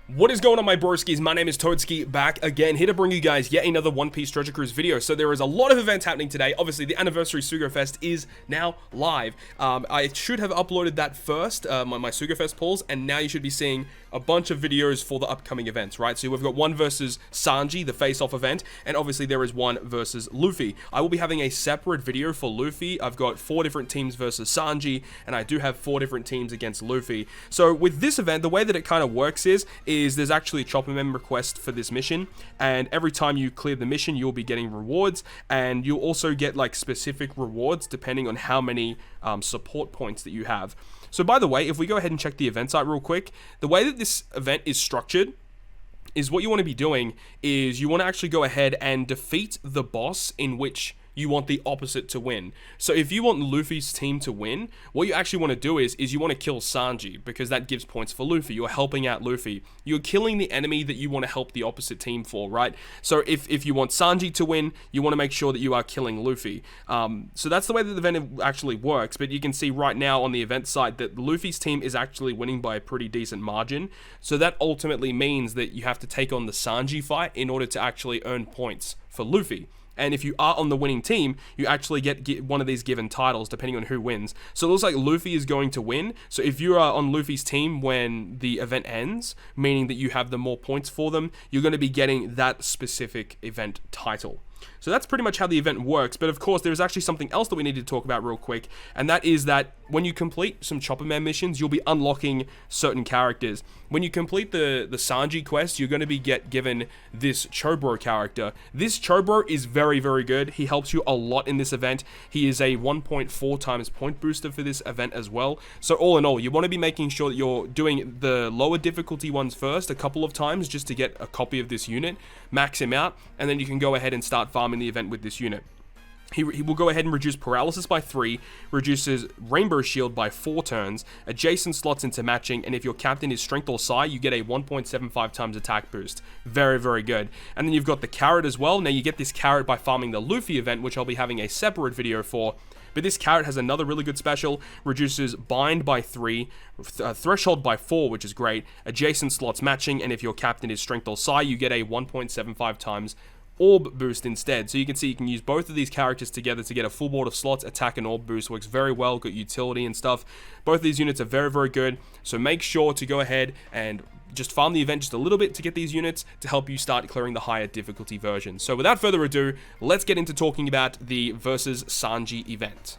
What is going on, my broskiis? My name is Toadskii, back again, here to bring you guys yet another One Piece Treasure Cruise video. So there is a lot of events happening today. Obviously, the Anniversary Sugo Fest is now live. I should have uploaded that first, my Sugo Fest pulls, and now you should be seeing a bunch of videos for the upcoming events, right? So we've got one versus Sanji, the face-off event, and obviously there is one versus Luffy. I will be having a separate video for Luffy. I've got 4 different teams versus Sanji, and I do have 4 different teams against Luffy. So with this event, the way that it kind of works is there's actually a chopper member request for this mission, and every time you clear the mission, you'll be getting rewards, and you'll also get like specific rewards depending on how many support points that you have. So by the way, if we go ahead and check the event site real quick, the way that this event is structured is what you want to be doing is you want to actually go ahead and defeat the boss in which you want the opposite to win. So if you want Luffy's team to win, what you actually want to do is you want to kill Sanji, because that gives points for Luffy. You're helping out Luffy. You're killing the enemy that you want to help the opposite team for, right? So if you want Sanji to win, you want to make sure that you are killing Luffy. So that's the way that the event actually works, but you can see right now on the event site that Luffy's team is actually winning by a pretty decent margin. So that ultimately means that you have to take on the Sanji fight in order to actually earn points for Luffy. And if you are on the winning team, you actually get one of these given titles depending on who wins. So it looks like Luffy is going to win. So if you are on Luffy's team when the event ends, meaning that you have the more points for them, you're going to be getting that specific event title. So that's pretty much how the event works, but of course there's actually something else that we need to talk about real quick, and that is that when you complete some Chopper Man missions, you'll be unlocking certain characters. When you complete the Sanji quest, you're going to be given this Chobro character. This Chobro is very, very good. He helps you a lot in this event. He is a 1.4 times point booster for this event as well. So all in all, you want to be making sure that you're doing the lower difficulty ones first a couple of times just to get a copy of this unit, max him out, and then you can go ahead and start farming the event with this unit. He will go ahead and reduce paralysis by 3, reduces rainbow shield by 4 turns, adjacent slots into matching, and if your captain is strength or psi, you get a 1.75 times attack boost. Very, very good. And then you've got the carrot as well. Now you get this carrot by farming the Luffy event, which I'll be having a separate video for. But this carrot has another really good special, reduces bind by 3, threshold by 4, which is great, adjacent slots matching, and if your captain is strength or psi, you get a 1.75 times orb boost instead. So you can see you can use both of these characters together to get a full board of slots. Attack and orb boost works very well, got utility and stuff. Both of these units are very, very good, so make sure to go ahead and just farm the event just a little bit to get these units to help you start clearing the higher difficulty version. So without further ado, let's get into talking about the versus Sanji event.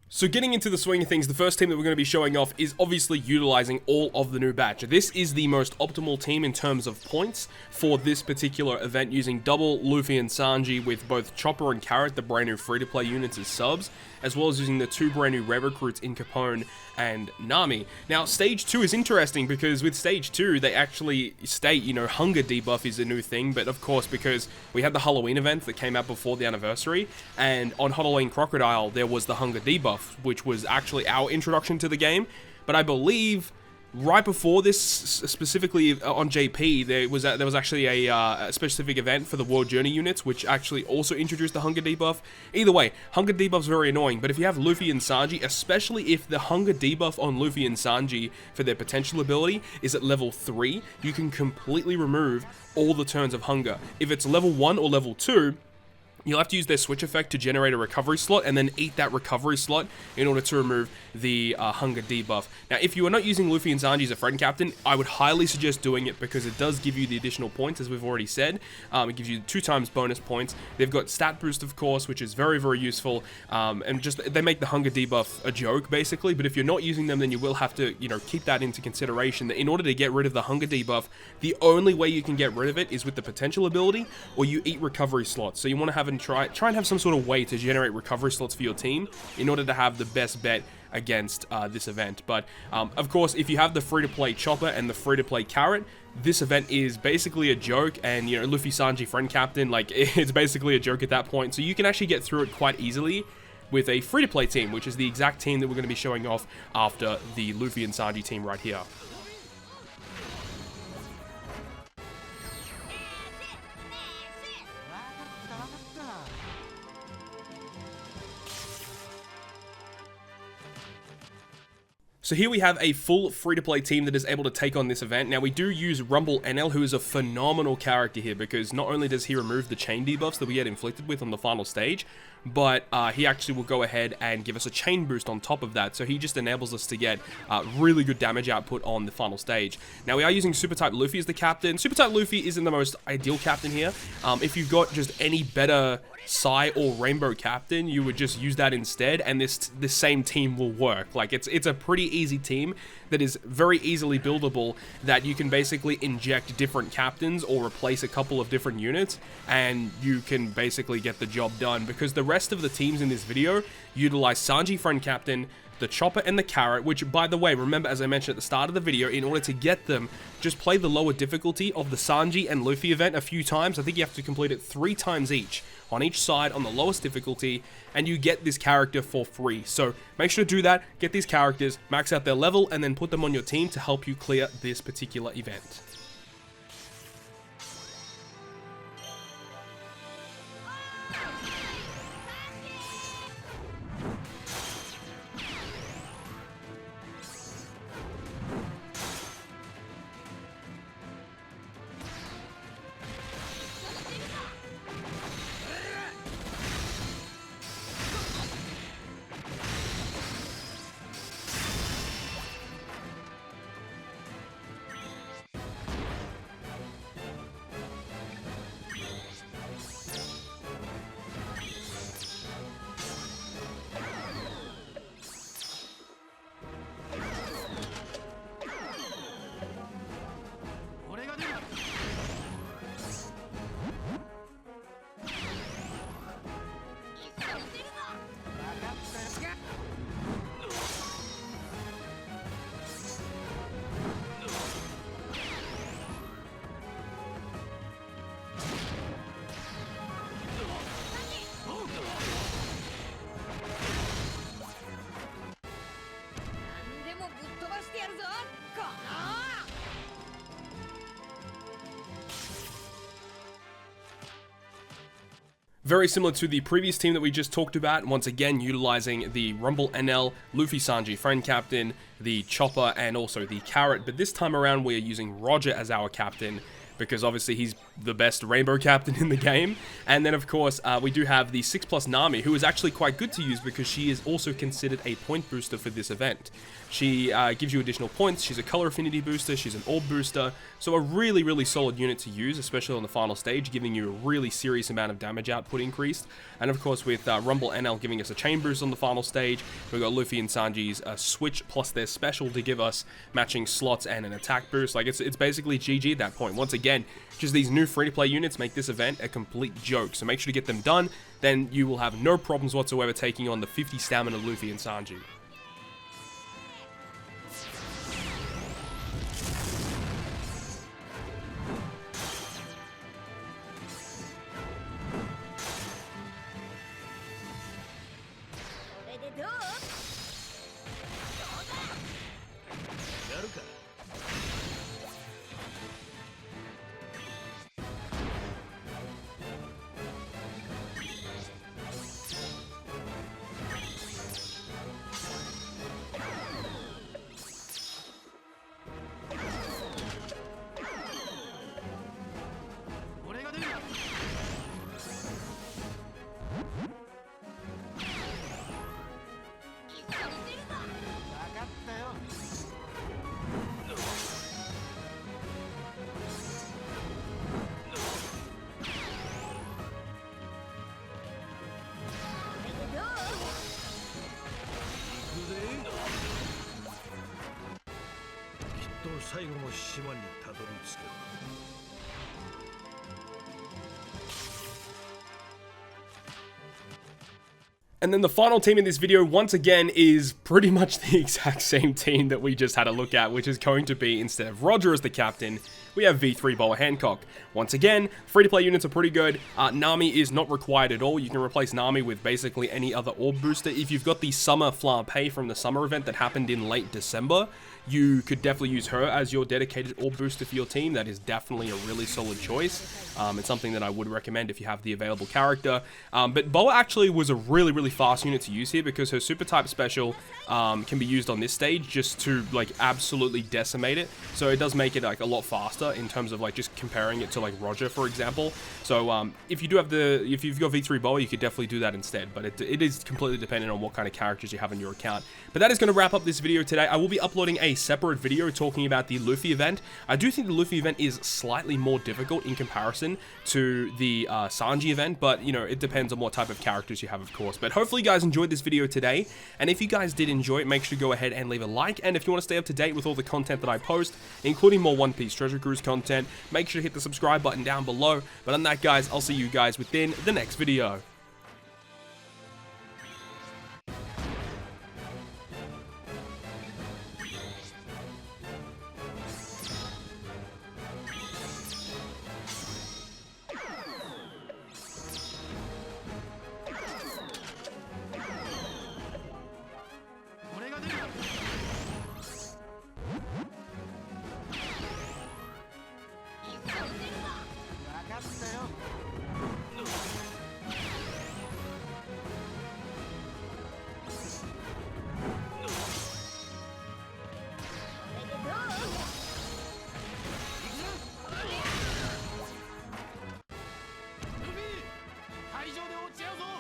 So getting into the swing of things, the first team that we're going to be showing off is obviously utilizing all of the new batch. This is the most optimal team in terms of points for this particular event, using double Luffy and Sanji with both Chopper and Carrot, the brand new free-to-play units, as subs, as well as using the 2 brand new Red recruits in Capone and Nami. Now, Stage 2 is interesting because with Stage 2, they actually state, you know, hunger debuff is a new thing, but of course, because we had the Halloween event that came out before the anniversary, and on Halloween Crocodile, there was the hunger debuff, which was actually our introduction to the game. But I believe right before this, specifically on JP, there was actually a specific event for the World Journey units, which actually also introduced the hunger debuff. Either way, hunger debuff's very annoying, but if you have Luffy and Sanji, especially if the hunger debuff on Luffy and Sanji for their potential ability is at level 3, you can completely remove all the turns of hunger. If it's level 1 or level 2, you'll have to use their switch effect to generate a recovery slot and then eat that recovery slot in order to remove the hunger debuff. Now, if you are not using Luffy and Sanji as a friend captain, I would highly suggest doing it because it does give you the additional points, as we've already said. It gives you 2 times bonus points. They've got stat boost, of course, which is very, very useful. And just they make the hunger debuff a joke, basically. But if you're not using them, then you will have to, you know, keep that into consideration. That in order to get rid of the hunger debuff, the only way you can get rid of it is with the potential ability, or you eat recovery slots. So you want to have try and have some sort of way to generate recovery slots for your team in order to have the best bet against this event. But of course, if you have the free-to-play Chopper and the free-to-play Carrot, this event is basically a joke, and you know, Luffy Sanji friend captain, like, it's basically a joke at that point. So you can actually get through it quite easily with a free-to-play team, which is the exact team that we're going to be showing off after the Luffy and Sanji team right here. So here we have a full free-to-play team that is able to take on this event. Now we do use Rumble NL, who is a phenomenal character here, because not only does he remove the chain debuffs that we get inflicted with on the final stage, but he actually will go ahead and give us a chain boost on top of that. So he just enables us to get really good damage output on the final stage. Now we are using Super Type Luffy as the captain. Super Type Luffy isn't the most ideal captain here. If you've got just any better Psy or Rainbow captain, you would just use that instead, and this same team will work. Like it's a pretty easy team that is very easily buildable, that you can basically inject different captains or replace a couple of different units, and you can basically get the job done, because the rest of the teams in this video utilize Sanji friend captain, the Chopper, and the Carrot, which, by the way, remember, as I mentioned at the start of the video, in order to get them, just play the lower difficulty of the Sanji and Luffy event a few times. I think you have to complete it 3 times each, on each side, on the lowest difficulty, and you get this character for free. So make sure to do that, get these characters, max out their level, and then put them on your team to help you clear this particular event. Very similar to the previous team that we just talked about, once again utilizing the Rumble NL, Luffy Sanji friend captain, the Chopper, and also the Carrot, but this time around we are using Roger as our captain, because obviously he's the best Rainbow captain in the game. And then of course we do have the 6+ Nami, who is actually quite good to use because she is also considered a point booster for this event. She gives you additional points, she's a color affinity booster, she's an orb booster, so a really solid unit to use, especially on the final stage, giving you a really serious amount of damage output increased. And of course with Rumble NL giving us a chain boost on the final stage, we've got Luffy and Sanji's switch plus their special to give us matching slots and an attack boost. Like it's basically GG at that point. Once again, just these new free-to-play units make this event a complete joke, so make sure to get them done, then you will have no problems whatsoever taking on the 50 stamina Luffy and Sanji. And then the final team in this video, once again, is pretty much the exact same team that we just had a look at, which is going to be, instead of Roger as the captain, we have V3 Boa Hancock. Once again, free-to-play units are pretty good. Nami is not required at all. You can replace Nami with basically any other orb booster. If you've got the Summer Flampe from the summer event that happened in late December, you could definitely use her as your dedicated orb booster for your team. That is definitely a really solid choice. It's something that I would recommend if you have the available character. But Boa actually was a really fast unit to use here because her super type special can be used on this stage just to like absolutely decimate it. So it does make it like a lot faster in terms of like just comparing it to like Roger, for example. So if you do have if you've got V3 Boa, you could definitely do that instead. But it is completely dependent on what kind of characters you have in your account. But that is going to wrap up this video today. I will be uploading a separate video talking about the Luffy event. I do think the Luffy event is slightly more difficult in comparison to the Sanji event, but you know, it depends on what type of characters you have, of course. But hopefully you guys enjoyed this video today, and if you guys did enjoy it, make sure to go ahead and leave a like. And if you want to stay up to date with all the content that I post, including more One Piece Treasure Cruise content, make sure to hit the subscribe button down below. But on that, guys, I'll see you guys within the next video. Luffy 会場で落ち合うぞ